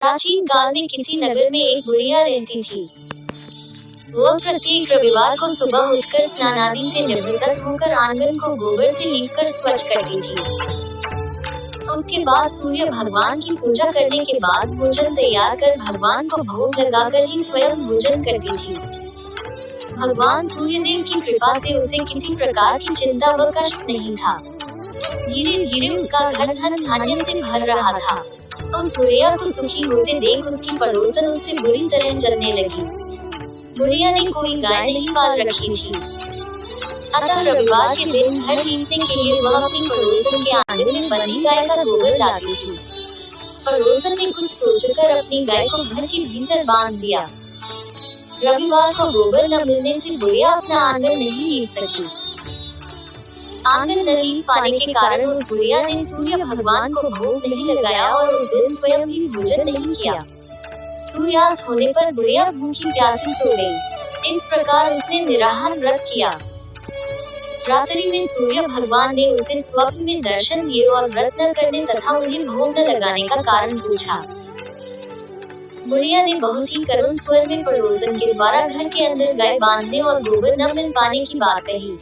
प्राचीन काल में किसी नगर में एक बुढ़िया रहती थी। वह प्रत्येक रविवार को सुबह उठकर स्नान आदि से निवृत्त होकर आंगन को गोबर से लीपकर स्वच्छ करती थी। उसके बाद सूर्य भगवान की पूजा करने के बाद भोजन तैयार कर भगवान को भोग लगाकर ही स्वयं भोजन करती थी। भगवान सूर्यदेव की कृपा से उसे किसी प्रकार की चिंता व कष्ट नहीं था। धीरे धीरे उसका घर धन धान्य से भर रहा था। उस बुढ़िया को सुखी होते देख उसकी पड़ोसन उससे बुरी तरह जलने लगी। बुढ़िया ने कोई गाय नहीं पाल रखी थी, अतः रविवार के दिन घर लीपने के लिए वह अपनी पड़ोसन के आंगन में बंधी गाय का गोबर लाती थी। पड़ोसन ने कुछ सोचकर अपनी गाय को घर के भीतर बांध दिया। रविवार को गोबर न मिलने से बुढ़िया अपना आंगन नहीं लीप सकी। आंगन न लीप पाने के कारण उस बुढ़िया ने सूर्य भगवान को भोग नहीं लगाया और उस दिन स्वयं भी भोजन नहीं किया। सूर्यास्त होने पर बुढ़िया भूखी प्यासी सो गई। इस प्रकार उसने निराहार व्रत किया। रात्रि में सूर्य भगवान ने उसे स्वप्न में दर्शन दिए और व्रत न करने तथा उन्हें भोग न लगाने का कारण पूछा। बुढ़िया ने बहुत ही करुण स्वर में पड़ोसन के द्वारा घर के अंदर गाय बांधने और गोबर न मिल पाने की बात कही।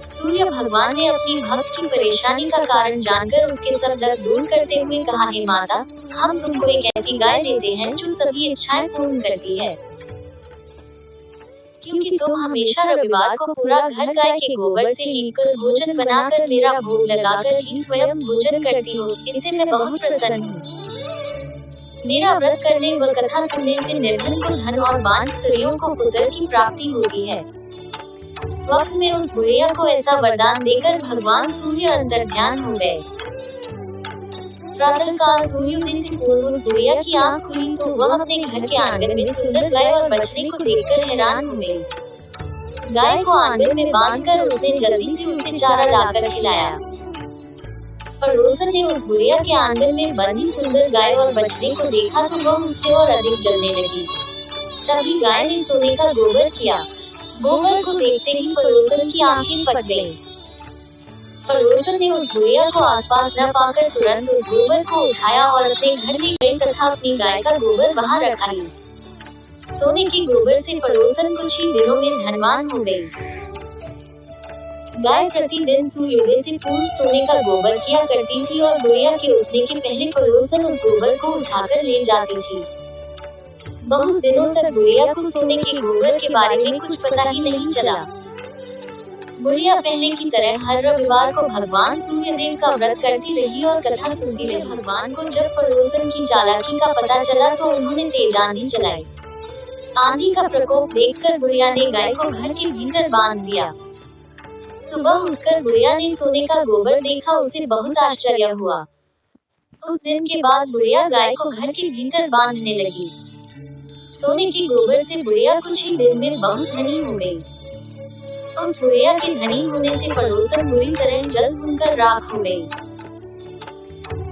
सूर्य भगवान ने अपनी भक्त की परेशानी का कारण जानकर उसके सब दर्द दूर करते हुए कहा, हे माता, हम तुमको एक ऐसी गाय देते हैं जो सभी इच्छाएं पूर्ण करती है। क्योंकि तुम हमेशा रविवार को पूरा घर गाय के गोबर से लीपकर भोजन बनाकर मेरा भोग लगाकर ही स्वयं भोजन करती हो, इससे मैं बहुत प्रसन्न हूँ। मेरा व्रत करने व कथा सुनने से निर्धन को धन और बांझ स्त्रियों को पुत्र की प्राप्ति होती है। स्वप्न में उस बुढ़िया को ऐसा वरदान देकर भगवान सूर्य अंतर्ध्यान हो गए। प्रातः काल सूर्योदय से पूर्व उस बुढ़िया की आंख खुली तो वह अपने घर के आंगन में सुंदर गाय और बछड़े को देखकर हैरान हो गई। गाय को आंगन में बांधकर उसने जल्दी से उसे चारा लाकर खिलाया। पड़ोसन ने उस बुढ़िया के आंगन में बंधी सुंदर गाय और बछड़े को देखा तो वह उससे और अधिक जलने लगी। तभी गाय ने सोने का गोबर किया। गोबर को देखते ही पड़ोसन की आंखें फट गईं। पड़ोसन ने उस बुढ़िया को आसपास न पाकर तुरंत उस गोबर को उठाया और अपने घर ले गए तथा अपनी गाय का गोबर वहां रखा ही। सोने के गोबर से पड़ोसन कुछ ही दिनों में धनवान हो गई। गाय प्रतिदिन सूर्योदय से पूर्व सोने का गोबर किया करती थी और बुढ़िया के उठने के पहले पड़ोसन उस गोबर को उठाकर ले जाती थी। बहुत दिनों तक बुढ़िया को सोने के गोबर के बारे में कुछ पता ही नहीं चला। बुढ़िया पहले की तरह हर रविवार को भगवान सूर्यदेव का व्रत करती रही और कथा सुनती रही। भगवान को जब पड़ोसन की चालाकी का पता चला तो उन्होंने तेज आंधी चलाई। आंधी का प्रकोप देखकर बुढ़िया ने गाय को घर के भीतर बांध दिया। सुबह उठकर बुढ़िया ने सोने का गोबर देखा, उसे बहुत आश्चर्य हुआ। उस दिन के बाद बुढ़िया गाय को घर के भीतर बांधने लगी। सोने के गोबर से बुढ़िया कुछ ही दिन में बहुत धनी हो गई। उस बुढ़िया के धनी होने से पड़ोसन बुरी तरह जल भूनकर राख हो गई।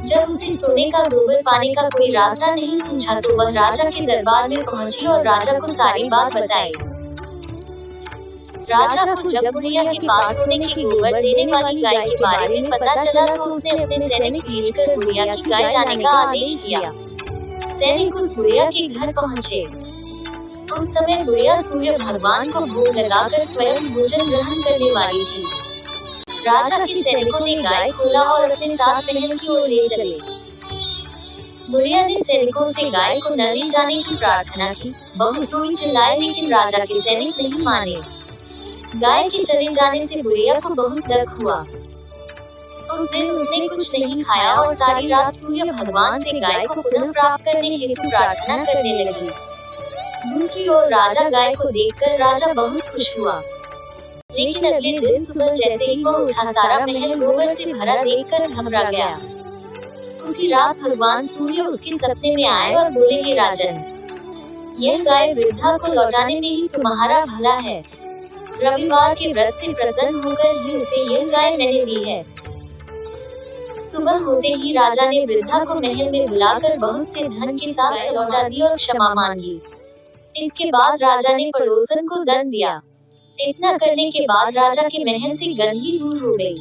जब उसे सोने का गोबर पाने का कोई रास्ता नहीं सूझा तो वह राजा के दरबार में पहुंची और राजा को सारी बात बताई। राजा को जब बुढ़िया के पास सोने के गोबर देने वाली गाय के बारे में पता चला तो उसने अपने सैनिक भेजकर बुढ़िया की गाय लाने का आदेश दिया। सैनिक उस बुढ़िया के घर पहुंचे। उस समय बुढ़िया सूर्य भगवान को भोग लगाकर स्वयं भोजन ग्रहण करने वाली थी। राजा के सैनिकों ने गाय खोला और अपने साथ महल की ओर ले चले। बुढ़िया ने सैनिकों से गाय को न ले जाने की प्रार्थना की। बहुत रोई चिल्लाए लेकिन राजा के सैनिक नहीं माने। गाय के चले जाने से बुढ़िया को बहुत दुख हुआ। उस दिन उसने कुछ नहीं खाया और सारी रात सूर्य भगवान से गाय को पुनः प्राप्त करने हेतु प्रार्थना करने लगी। दूसरी ओर राजा गाय को देखकर राजा बहुत खुश हुआ। लेकिन अगले दिन सुबह जैसे ही वह उठा सारा महल गोबर से भरा देखकर घबरा गया। उसी रात भगवान सूर्य उसके सपने में आए और बोले, हे राजन, यह गाय वृद्धा को लौटाने में ही तुम्हारा भला है। रविवार के व्रत से प्रसन्न होकर ही उसे यह गाय मैंने दी है। सुबह होते ही राजा ने वृद्धा को महल में बुलाकर बहुत से धन के साथ लौटा दी और क्षमा मांगी। इसके बाद राजा ने पड़ोसन को दंड दिया। इतना करने के बाद राजा के महल से गंदगी दूर हो गई।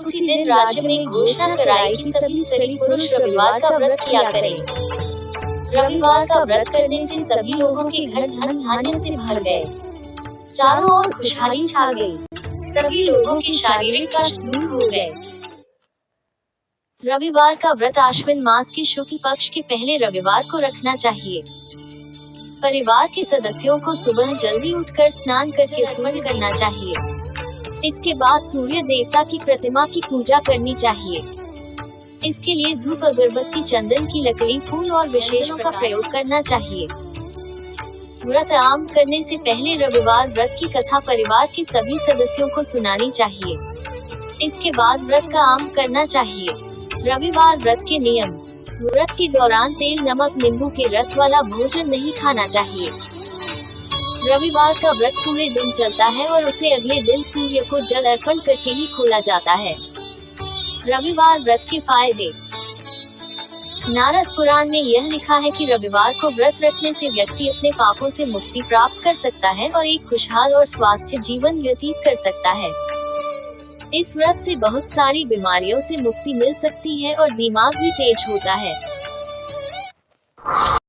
उसी दिन राज्य में घोषणा कराई कि सभी स्त्री पुरुष रविवार का व्रत किया करें। रविवार का व्रत करने से सभी लोगों के घर धन धान्य से भर गए। चारों ओर खुशहाली छा गई। सभी लोगों के शारीरिक कष्ट दूर हो गए। रविवार का व्रत आश्विन मास के शुक्ल पक्ष के पहले रविवार को रखना चाहिए। परिवार के सदस्यों को सुबह जल्दी उठकर स्नान करके सूर्य करना चाहिए। इसके बाद सूर्य देवता की प्रतिमा की पूजा करनी चाहिए। इसके लिए धूप, अगरबत्ती, चंदन की लकड़ी, फूल और विशेषों का प्रयोग करना चाहिए। व्रत आरंभ करने से पहले रविवार व्रत की कथा परिवार के सभी सदस्यों को सुनानी चाहिए। इसके बाद व्रत का आरंभ करना चाहिए। रविवार व्रत के नियम। व्रत के दौरान तेल, नमक, नींबू के रस वाला भोजन नहीं खाना चाहिए। रविवार का व्रत पूरे दिन चलता है और उसे अगले दिन सूर्य को जल अर्पण करके ही खोला जाता है। रविवार व्रत के फायदे। नारद पुराण में यह लिखा है कि रविवार को व्रत रखने से व्यक्ति अपने पापों से मुक्ति प्राप्त कर सकता है और एक खुशहाल और स्वास्थ्य जीवन व्यतीत कर सकता है। इस व्रत से बहुत सारी बीमारियों से मुक्ति मिल सकती है और दिमाग भी तेज होता है।